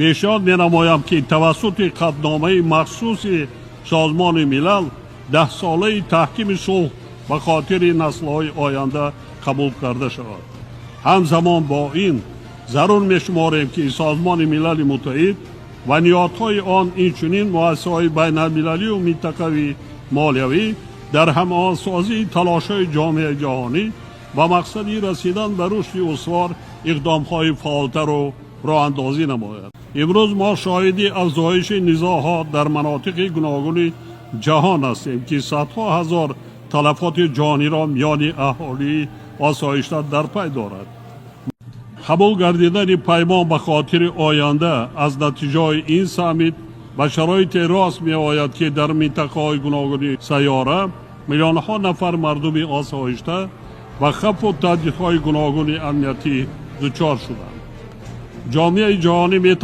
پیشنهاد می‌نمایم که توسط قطعنامه مخصوص سازمان ملل 10 ساله تحکیم صلح به خاطر نسل‌های آینده قبول کرده شود. همزمان با این ضرور می‌شماریم که سازمان ملل متحد و نیاتهای آن اینچنین مؤسسه‌های بین‌المللی و منطقوی مالیوی در هماهنگسازی تلاش‌های جامعه جهانی و مقصدی رسیدن به رشد استوار اقدام‌های فعالتر و راه‌اندازی نماید. امروز ما شاهد افزایش نزاع‌ها در مناطق گوناگون جهان هستیم که صدها هزار تلفات جانی را میان اهالی آسایش‌ها در پی دارد. قبول گردیدن پیمان به خاطر آینده از نتیجه این سمیت به شرایط راست می آید که در منطقه‌های گوناگون سیاره میلیون‌ها نفر مردم آسایشته و خف و تهدیدهای گوناگون امنیتی دچار شدند. جامعه جهانی می